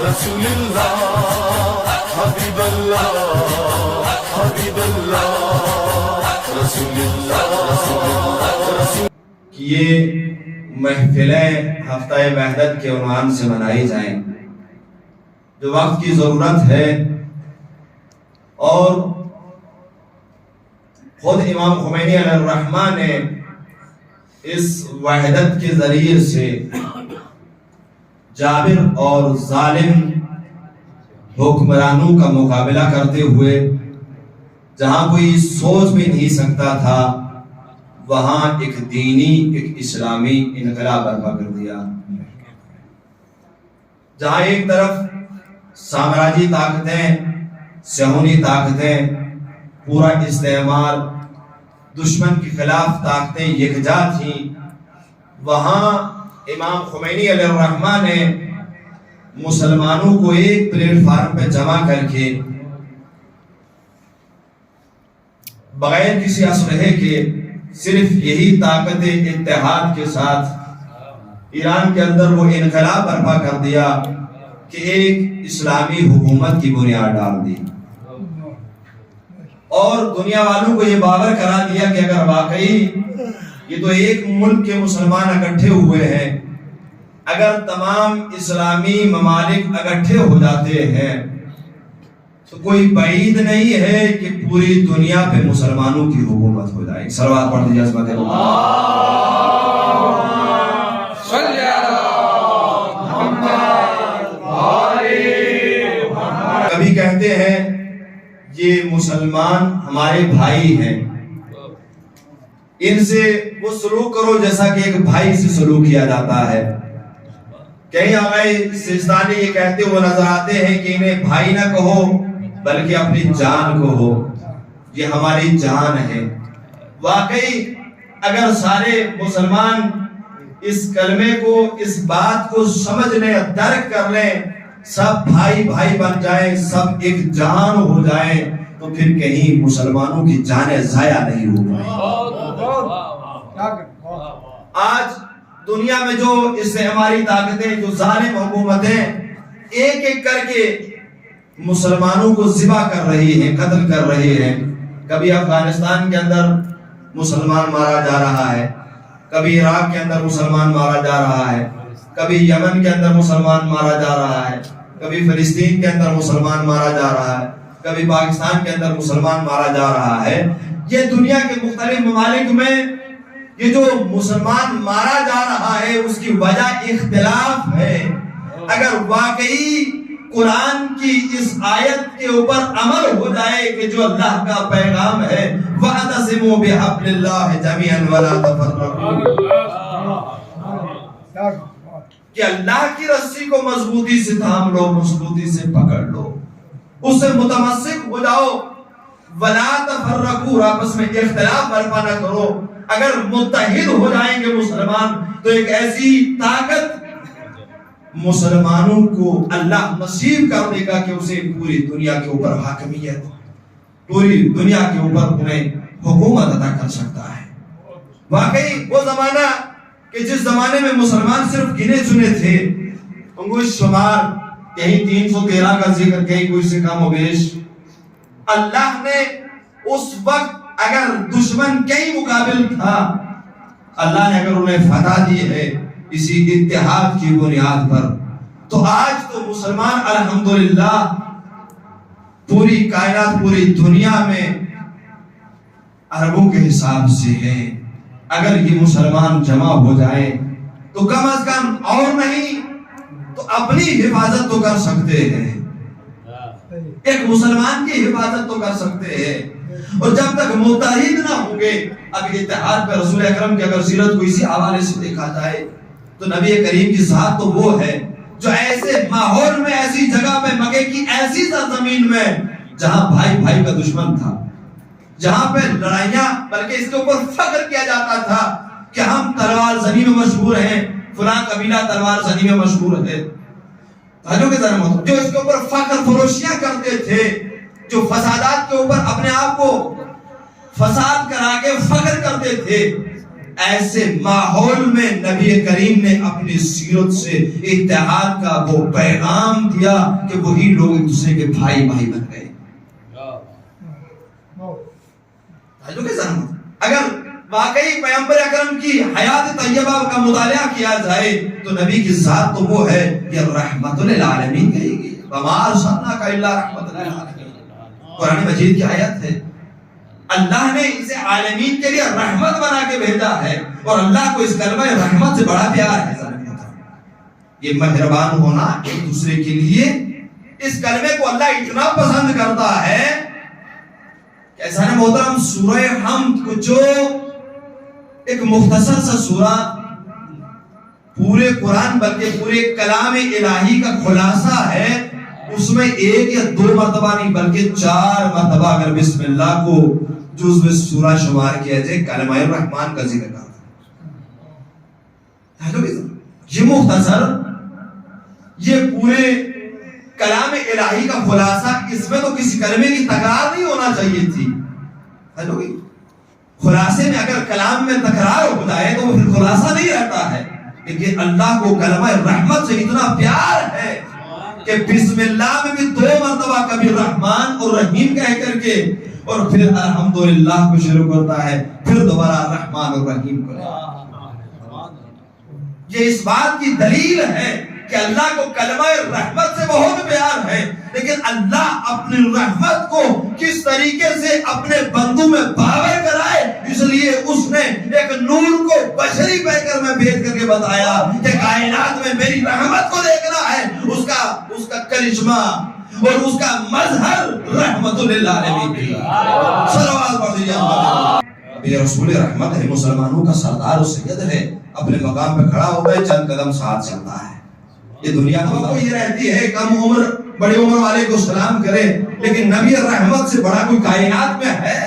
رسول اللہ حبیب اللہ حبیب اللہ رسول اللہ کہ یہ محفلیں ہفتہ وحدت کے عنوان سے منائی جائیں جو وقت کی ضرورت ہے، اور خود امام خمینی علیہ الرحمہ نے اس وحدت کے ذریعے سے جابر اور ظالم حکمرانوں کا مقابلہ کرتے ہوئے جہاں کوئی سوچ بھی نہیں سکتا تھا وہاں ایک دینی ایک اسلامی انقلاب برپا کر دیا۔ جہاں ایک طرف سامراجی طاقتیں، صہیونی طاقتیں، پورا استعمار، دشمن کے خلاف طاقتیں یکجا تھیں، وہاں امام خمینی علیہ الرحمہ نے مسلمانوں کو ایک پلیٹ فارم پہ جمع کر کے بغیر کسی اسلحے کے صرف یہی طاقت اتحاد کے ساتھ ایران کے اندر وہ انقلاب برپا کر دیا کہ ایک اسلامی حکومت کی بنیاد ڈال دی، اور دنیا والوں کو یہ باور کرا دیا کہ اگر واقعی یہ تو ایک ملک کے مسلمان اکٹھے ہوئے ہیں، اگر تمام اسلامی ممالک اکٹھے ہو جاتے ہیں تو کوئی بعید نہیں ہے کہ پوری دنیا پہ مسلمانوں کی حکومت ہو جائے۔ صلوات پڑھ دیجیے عظمت کبھی کہتے ہیں یہ مسلمان ہمارے بھائی ہیں، ان سے وہ سلوک کرو جیسا کہ ایک بھائی سے سلوک کیا جاتا ہے۔ کہیں آقائے سجدانی یہ کہتے ہوئے نظر آتے ہیں کہ انہیں بھائی نہ کہو بلکہ اپنی جان کو ہو، یہ ہماری جان ہے۔ واقعی اگر سارے مسلمان اس کلمے کو، اس بات کو سمجھ لیں، درک کر لیں، سب بھائی بھائی بن جائیں، سب ایک جان ہو جائیں، تو پھر کہیں مسلمانوں کی جانیں ضائع نہیں ہوگی۔ آج دنیا میں جو استعماری طاقتیں، جو ظالم حکومتیں ایک ایک کر کے مسلمانوں کو ذبح کر رہی ہیں، قتل کر رہی ہیں، کبھی افغانستان کے اندر مسلمان مارا جا رہا ہے، کبھی عراق کے اندر مسلمان مارا جا رہا ہے، کبھی یمن کے اندر مسلمان مارا جا رہا ہے، کبھی فلسطین کے اندر مسلمان مارا جا رہا ہے، کبھی پاکستان کے اندر مسلمان مارا جا رہا ہے۔ یہ دنیا کے مختلف ممالک میں یہ جو مسلمان مارا جا رہا ہے اس کی وجہ اختلاف ہے۔ اگر واقعی قرآن کی اس آیت کے اوپر عمل ہو جائے کہ جو اللہ کا پیغام ہے وَاعْتَصِمُوا بِحَبْلِ اللَّهِ جَمِيعًا وَلَا تَفَرَّقُوا، کہ اللہ کی رسی کو مضبوطی سے تھام لو، مضبوطی سے پکڑ لو، اس سے متمسک ہو جاؤ، وَلَا تَفَرَّقُوا، آپس میں اختلاف برپا نہ کرو۔ اگر متحد ہو جائیں گے مسلمان تو ایک ایسی طاقت مسلمانوں کو اللہ نصیب کر دے گا کہ اسے پوری دنیا کے اوپر حاکمیت، پوری دنیا کے اوپر انہیں حکومت عطا کر سکتا ہے۔ واقعی وہ زمانہ کہ جس زمانے میں مسلمان صرف گنے چنے تھے، ان کو شمار کہیں 313 کا ذکر، کہیں کوئی سے کم و بیش، اللہ نے اس وقت اگر دشمن کئی مقابل تھا، اللہ نے اگر انہیں فتح دی ہے اسی اتحاد کی بنیاد پر، تو آج تو مسلمان الحمدللہ پوری کائنات، پوری دنیا میں اربوں کے حساب سے ہیں۔ اگر یہ مسلمان جمع ہو جائیں تو کم از کم اور نہیں تو اپنی حفاظت تو کر سکتے ہیں، ایک مسلمان کی حفاظت تو کر سکتے ہیں۔ اور جب تک متحد نہ ہوں گے، اب اتحاد پہ رسول اکرم کی اگر سیرت کو اسی حوالے سے دیکھا جائے تو نبی کریم کی ذات تو وہ ہے جو ایسے ماحول میں، ایسی جگہ پہ، مکے کی ایسی سرزمین میں جہاں بھائی بھائی کا دشمن تھا، جہاں پہ لڑائیاں، بلکہ اس کے اوپر فخر کیا جاتا تھا کہ ہم تلوار زنی میں مشہور ہیں، فلاں قبیلہ تلوار زنی میں مشہور ہے، جو اس کے اوپر فخر فروشیاں کرتے تھے، جو فسادات کے اوپر اپنے آپ کو فساد کرا کے فخر کرتے تھے، ایسے ماحول میں نبی کریم نے اپنی سیرت سے اتحاد کا وہ پیغام دیا کہ وہی لوگ ایک دوسرے کے بھائی بھائی بن گئے. اگر واقعی پیغمبر اکرم کی حیات طیبہ کا مطالعہ کیا جائے تو نبی کی ذات تو وہ ہے کہ رحمت للعالمین کہی گئی. وما ارسلناک الا رحمت للعالمین قرآن مجید کی آیت ہے. اللہ نے اسے عالمین کے لیے رحمت بنا کے بھیجا ہے اور اللہ کو اس کلمہ رحمت سے بڑا پیار ہے. یہ مہربان ہونا ایک دوسرے کے لیے, اس کلمے کو اللہ اتنا پسند کرتا ہے کہ ایسا ہے محترم, سورہ حمد کو جو ایک مختصر سا سورہ پورے قرآن بلکہ پورے کلام الہی کا خلاصہ ہے, اس میں ایک یا دو مرتبہ نہیں بلکہ 4 مرتبہ اگر بسم اللہ کو جزء سورہ شمار کیا جائے کلمہ الرحمن کا ذکر کرتا ہے. یہ مختصر, یہ پورے کلام الہی کا خلاصہ, اس میں تو کسی کلمے کی تکرار نہیں ہونا چاہیے تھی. خلاصے میں اگر کلام میں تکرار ہو جائے تو وہ پھر خلاصہ نہیں رہتا ہے. لیکن اللہ کو کلمہ رحمت سے اتنا پیار ہے کہ بسم اللہ میں بھی 2 مرتبہ کبھی رحمان اور رحیم کہہ کر کے اور پھر الحمدللہ کو شروع کرتا ہے, پھر دوبارہ رحمان اور رحیم کو. یہ اس بات کی دلیل ہے کہ اللہ کو کلمہ رحمت سے بہت پیار ہے, لیکن اللہ اپنی رحمت کو کس طریقے سے اپنے بندوں میں باور کرائے, اس لیے اس نے ایک نور کو بشری پیکر میں بھیج کر کے بتایا کہ کائنات میں میری رحمت کو دیکھنا ہے, اس کا کرشمہ اور اس کا مظہر رحمت للعالمین. صلوات پڑھیے. یہ رسول رحمت ہے, مسلمانوں کا سردار و سید ہے, اپنے مقام پہ کھڑا ہو گئے, چند قدم ساتھ چلتا ہے. یہ دنیا میں کوئی رہتی ہے کم عمر بڑی عمر والے کو سلام کرے, لیکن نبی رحمت سے بڑا کوئی کائنات میں ہے.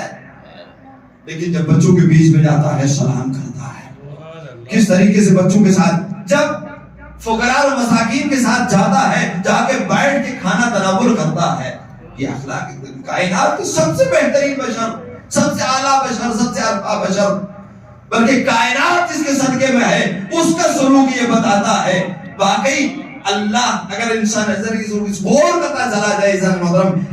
لیکن جب بچوں کے بیچ میں جاتا ہے سلام کرتا ہے. کس طریقے سے بچوں کے ساتھ, جب فقراء اور مساکین کے ساتھ جاتا ہے, جا کے بیٹھ کے کھانا تناول کرتا ہے. یہ اخلاق کائنات کی سب سے بہترین بشر, سب سے اعلیٰ بشر, سب سے ارفع بشر, بلکہ کائنات جس کے صدقے میں ہے, اس کا سلوک یہ بتاتا ہے. واقعی اللہ اگر انسان نظر کی ضرورت غور کرتا چلا جائے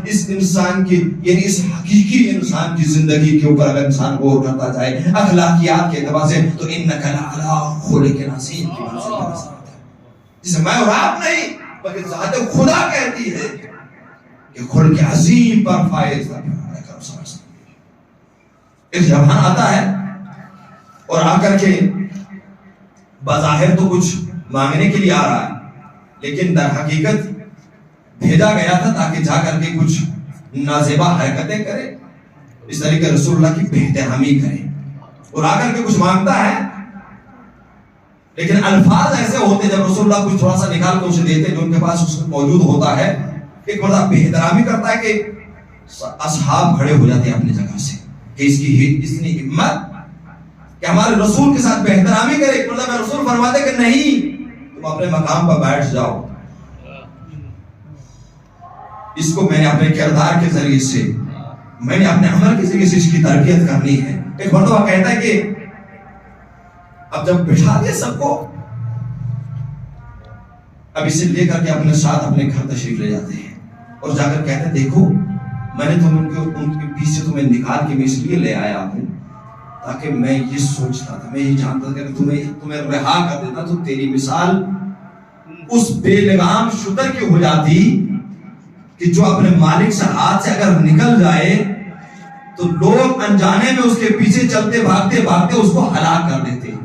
اس انسان کی, یعنی اس حقیقی انسان کی زندگی کے اوپر اگر انسان غور کرتا جائے اخلاقیات کے اعتبار سے, تو انک لعلی خلق عظیم کی منزل پر رسالت ہے, جسے میں اور آپ نہیں بلکہ ذات خدا کہتی ہے کہ خلق عظیم پر فائز ہے. ایک جوان آتا ہے اور آ کر کے بظاہر تو کچھ مانگنے کے لیے آ رہا ہے, لیکن در حقیقت بھیجا گیا تھا تاکہ جا کر کے کچھ نازیبا حرکتیں کرے, اس طریقے رسول اللہ کی بے احترامی کرے, اور آ کر کے کچھ مانگتا ہے. لیکن الفاظ ایسے ہوتے جب رسول اللہ کچھ تھوڑا سا نکال کے اسے دیتے جو ان کے پاس موجود ہوتا ہے, ایک بڑا بے احترامی کرتا ہے کہ اصحاب کھڑے ہو جاتے ہیں اپنی جگہ سے کہ اس کی اتنی ہمت کہ ہمارے رسول کے ساتھ بے احترامی کرے. ایک مرتبہ رسول فرماتے کہ نہیں, تم اپنے مقام پر بیٹھ جاؤ. اس کو میں نے اپنے کردار کے ذریعے سے, میں نے اپنے عمل کے ذریعے سے اس کی تربیت کرنی ہے. ایک مرتبہ کہتا ہے کہ اب جب بٹھا دیا سب کو, اب اسے لے کر کے اپنے ساتھ اپنے گھر تشریف لے جاتے ہیں اور جا کر کہتے ہیں دیکھو میں نے ان کے بیچ سے تمہیں نکال کے میں اس لیے لے آیا ہوں تاکہ میں یہ سوچتا تھا, میں یہ جانتا تھا کہ تمہیں رہا کر دیتا تو تیری مثال اس بے لگام شتر کی ہو جاتی کہ جو اپنے مالک سے ہاتھ سے اگر نکل جائے تو لوگ انجانے میں اس کے پیچھے چلتے بھاگتے بھاگتے اس کو ہلاک کر دیتے.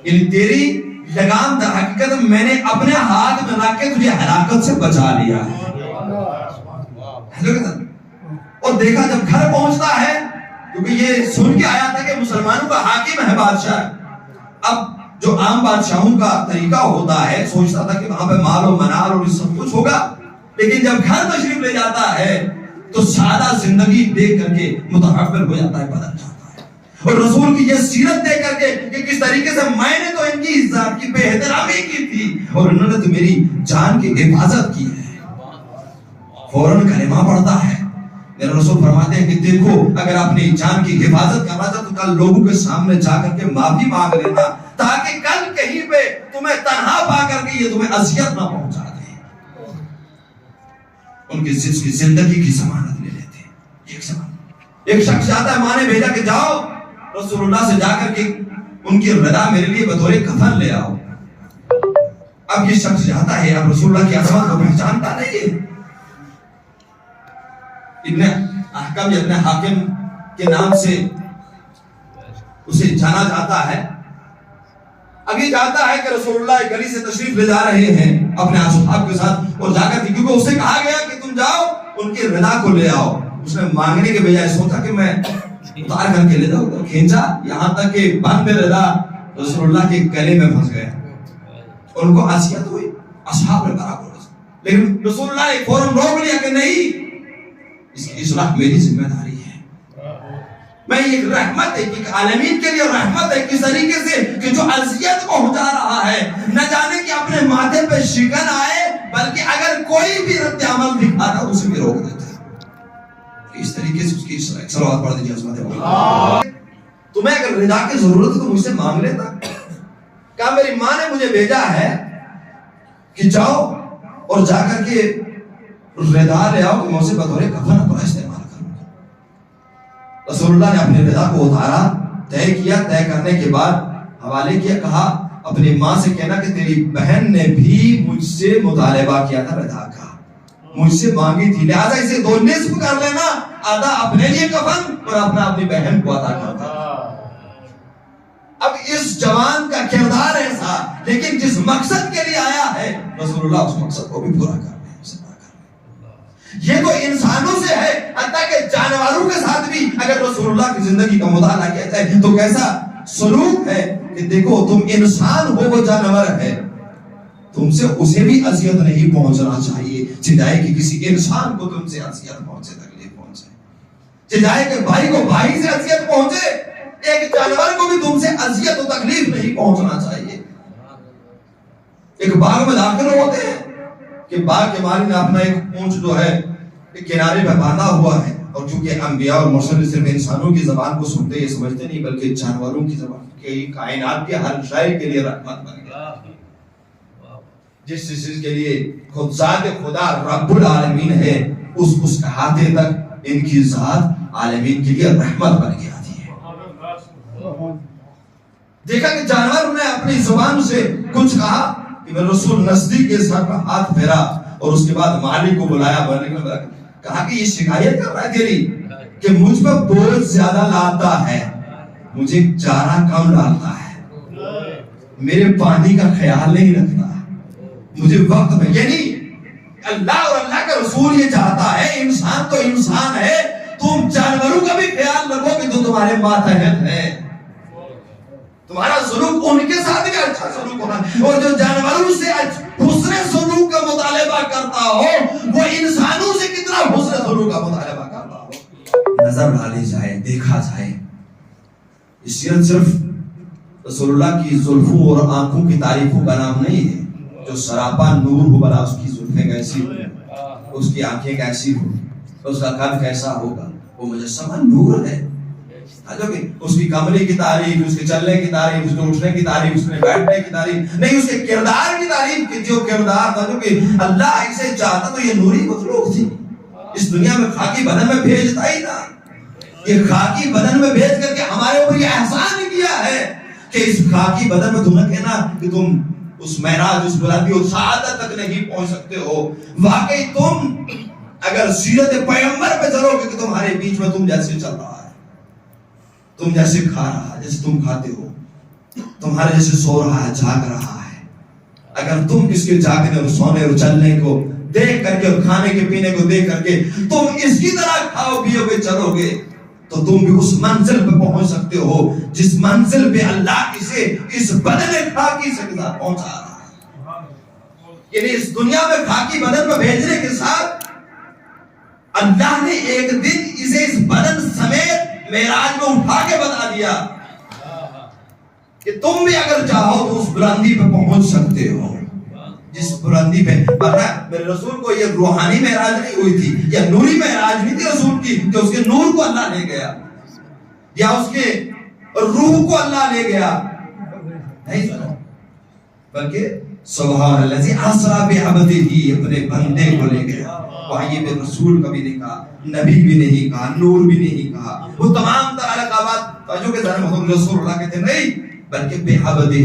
یعنی تیری لگام در حقیقت میں نے اپنے ہاتھ میں رکھ کے تجھے ہلاکت سے بچا لیا ہے. اور دیکھا جب گھر پہنچتا ہے, کیونکہ یہ سن کے آیا تھا کہ مسلمانوں کا حاکم ہے بادشاہ. اب جو عام بادشاہوں کا طریقہ ہوتا ہے, سوچتا تھا کہ وہاں پہ مال و منال اور سب کچھ ہوگا, لیکن جب گھر تشریف لے جاتا ہے تو سادہ زندگی دیکھ کر کے متحول ہو جاتا ہے, بدل جاتا ہے. اور رسول کی یہ سیرت دیکھ کر کے کہ کس طریقے سے میں نے تو ان کی عزت کی بے احترامی کی تھی اور انہوں نے تو میری جان کی حفاظت کی ہے, فوراً کلمہ پڑھتا ہے. میرے رسول فرماتے ہیں کہ دیکھو اگر اپنی جان کی حفاظت کرنا چاہتے تو کل لوگوں کے سامنے جا کر کے معافی مانگ لینا، تاکہ کل کہیں پہ تمہیں تنہا پا کر کے یہ تمہیں اذیت نہ پہنچا دے۔ ان کی زندگی کی ضمانت لے لیتے ہیں۔ ایک شخص جاتا ہے، ماں نے بھیجا کہ جاؤ رسول اللہ سے جا کر کے ان کی رضا میرے لیے بطور کفن لے آؤ۔ اب یہ شخص جاتا ہے، اب رسول اللہ کی عظمت کو پہچانتا نہیں ہے۔ ابن احکم یا ابن حاکم کے نام سے اسے جانا جاتا ہے۔ اب یہ جاتا ہے کہ رسول اللہ ایک گلی سے تشریف لے جا رہے ہیں اپنے اصحاب کے ساتھ، اور جا کر کے کیونکہ اسے کہا گیا کہ تم جاؤ ان کی رضا کو لے آؤ، اس نے مانگنے کے بجائے سوچا کہ میں اتار کر کے لے جاؤں، تو کھینچا یہاں تک کہ بند رضا رسول اللہ کے گلے میں پھنس گیا، ان کو اذیت ہوئی، اصحاب نے برابر، لیکن رسول اللہ نے فوراً روک لیا کہ نہیں، اس کی اصلاح میری ذمہ داری ہے، میں ایک رحمت ہے، ایک عالمین کے لیے رحمت ہے، کس طریقے سے کہ جو اذیت پہنچا رہا ہے نہ جانے کہ اپنے ماتھے پہ شکن آئے، بلکہ اگر کوئی بھی رد عمل دکھاتا اسے بھی روک دیتا ہے، اس طریقے سے اس کی اصلاح۔ صلوات پڑھ دیجیے عظمت اللہ۔ تمہیں اگر رضا کی ضرورت ہے تو مجھ سے مانگ لیتا، کہا میری ماں نے مجھے بھیجا ہے کہ جاؤ اور جا کر کے رضا لے آؤ کہ میں اسے بطور کفن اپنا استعمال کروں گا۔ رسول اللہ نے اپنی رضا کو اتارا، طے کیا، طے کرنے کے بعد حوالے کیا، کہا اپنی ماں سے کہنا کہ تیری بہن نے بھی مجھ سے مطالبہ کیا تھا رضا کا، مجھ سے مانگی تھی، لہذا اسے دو نصف کر لینا، آدھا اپنے لیے کفن اور اپنا اپنی بہن کو عطا کرتا۔ اب اس جوان کا کردار ایسا، لیکن جس مقصد کے لیے آیا ہے رسول اللہ اس مقصد کو بھی پورا کر لیں۔ یہ تو انسانوں سے ہے، حتیٰ کہ جانوروں کے ساتھ بھی اگر رسول اللہ کی زندگی کا مطالعہ کیا جائے تو کیسا سلوک ہے کہ دیکھو تم انسان ہو، وہ جانور ہے، تم سے اسے بھی اذیت نہیں پہنچنا چاہیے، چاہے کہ کسی انسان کو تم سے اذیت پہنچے، تکلیف پہنچے، چاہے کہ بھائی کو بھائی سے اذیت پہنچے، ایک جانور کو بھی تم سے اذیت و تکلیف نہیں پہنچنا چاہیے۔ ایک باغ میں داخل ہوتے ہیں کہ باغ کے مالک نے اپنا ایک اونٹ جو ہے ایک کنارے پہ باندھا ہوا ہے، اور چونکہ انبیاء اور مرسل صرف انسانوں کی زبان کو سنتے یہ سمجھتے نہیں بلکہ جانوروں کی زبان کہ کائنات کے ہر شے کے لیے رحمت بن گیا، جس چیز کے لیے خود ذات خدا رب العالمین ہے اس احاطے تک ان کی ذات عالمین کے لیے رحمت بن گیا تھی۔ دیکھا کہ جانور نے اپنی زبان سے کچھ کہا کہ میں رسول نزدیک کے سر پر ہاتھ پھیرا اور اس کے بعد مالک کو بلایا، کہا کہ یہ شکایت کر رہا ہے تیری کہ مجھ پر بوجھ زیادہ لاتا ہے، مجھے چارہ کم ڈالتا ہے، میرے پانی کا خیال نہیں رکھتا، مجھے وقت میں، یعنی اللہ اور اللہ کا رسول یہ چاہتا ہے انسان تو انسان ہے، تم جانوروں کا بھی خیال رکھو کہ جو تمہارے ماتحت ہے، تمہارا سلوک ان کے ساتھ بھی اچھا سلوک ہونا، اور جو جانوروں سے حسن سلوک کا مطالبہ کرتا ہو وہ انسانوں سے کتنا حسن سلوک کا مطالبہ کرتا ہو۔ نظر ڈالی جائے، دیکھا جائے، یہ سیرت صرف رسول اللہ کی زلفوں اور آنکھوں کی تعریفوں کا نام نہیں ہے، جو سراپا نور ہو، بلا اس کی زلفیں کیسی ہو، اس کی آنکھیں کیسی ہو، اس کا قد کیسا ہوگا، وہ مجسمہ نور ہے۔ اس کی کملی کی تعریف، اس کے چلنے کی تعریف، اس کے اٹھنے کی تعریف، اس کے بیٹھنے کی تعریف نہیں، اس کے کردار کی تعریف، کہ جو کردار تھا جو کہ اللہ اسے چاہتا تو یہ نوری مخلوق تھی، اس دنیا میں خاکی بدن میں بھیجتا ہی تھا، یہ خاکی بدن میں بھیج کر کے ہمارے اوپر یہ احسان کیا ہے کہ اس خاکی بدن میں تمہیں کہنا کہ تم اس معراج، اس بلندی اور سعادت تک نہیں پہنچ سکتے ہو، واقعی تم اگر سیرت پیغمبر پہ چلو گے کہ تمہارے بیچ میں تم جیسے چل رہا ہے، تم جیسے کھا رہا ہے، جیسے تم کھاتے ہو، تمہارے جیسے سو رہا ہے، جاگ رہا ہے، اگر تم اس کے جاگنے اور سونے اور چلنے کو دیکھ کر کے اور کھانے کے پینے کو دیکھ کر کے تم اس کی طرح کھاؤ پیو گے چلو گے تو تم بھی اس منزل پہ پہنچ سکتے ہو جس منزل پہ اللہ اسے اس بدن خاکی سے پہنچا رہا ہے۔ یعنی اس دنیا میں خاکی بدن میں بھیجنے کے ساتھ اللہ نے ایک دن اسے اس بدن سمیت معراج میں اٹھا کے بتا دیا کہ تم بھی اگر چاہو تو اس بلندی پہ پہنچ سکتے ہو۔ جس بلندی پہ، ورنہ میرے رسول کو یہ روحانی معراج نہیں ہوئی تھی یا نوری معراج نہیں تھی رسول کی کہ اس کے نور کو اللہ لے گیا یا اس کے روح کو اللہ لے گیا، نہیں سنا، بلکہ سبحان الذی اسری بعبدہ، اپنے بندے کو لے گیا۔ وہاں یہ بھی رسول کبھی نہیں کہا، نبی بھی نہیں کہا، نور بھی نہیں کہا، وہ تمام تر القابات توجہ کے ذرا محمد رسول اللہ کہتے ہیں نہیں، بلکہ بعبدہ،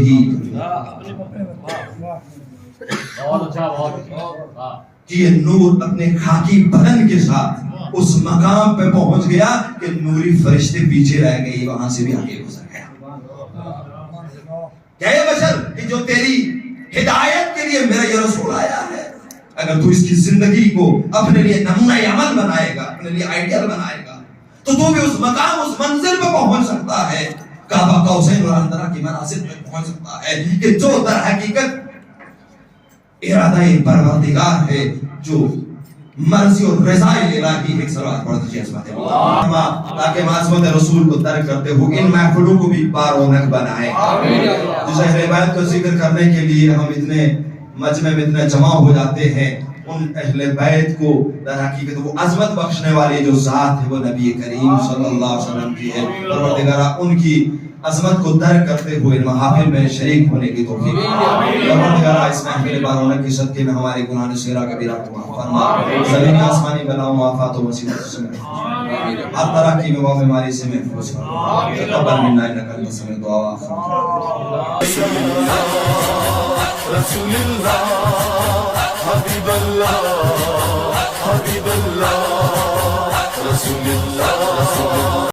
کہ یہ نور اپنے خاکی بدن کے ساتھ اس مقام پہ پہنچ گیا کہ نوری فرشتے پیچھے رہ گئی، وہاں سے بھی آگے گزر گیا۔ کیا یہ بشر کہ جو تیری ہدایت کے لیے میرا یہ رسول آیا ہے، اگر تو اس کی زندگی کو اپنے لیے نمونہ عمل بنائے گا، اپنے لیے آئیڈیل بنائے گا، تو بھی اس مقام، اس منزل پہ پہنچ سکتا ہے، کعبہ قوسین اور اندرا کی منازل پہ پہنچ سکتا ہے، کہ جو در حقیقت ارادہ پروردگار ہے، جو مرضی اور رضا الہی۔ ایک صلوات پڑھ دیجیے عظمت اللہ، تاکہ عظمت رسول کو درک کرتے ہوئے ان محفلوں کو بھی بارونق بنائے۔ جس اہل بیت کو ذکر کرنے کے لیے ہم اتنے مجمع میں اتنے جمع ہو جاتے ہیں، ان اہل بیت کو در حقیقت وہ عظمت بخشنے والی جو ذات ہے وہ نبی کریم صلی اللہ علیہ وسلم کی ہے۔ پروردگارہ ان کی عظمت کو درک کرتے ہوئے محافل میں شریک ہونے کی توفیق دے۔ پروردگارہ اس محفل بارونق کی صدقے میں ہمارے گناہ صغیرہ کبیرہ کو معاف فرما، زمین آسمانی بلاؤں آفات و مصیبت سے محفوظ، ہر طرح کی وبا بیماری سے محفوظ فرما۔ تقبل منا انک انت السمیع الدعاء۔ رسول اللہ حبیب اللہ حبیب اللہ رسول اللہ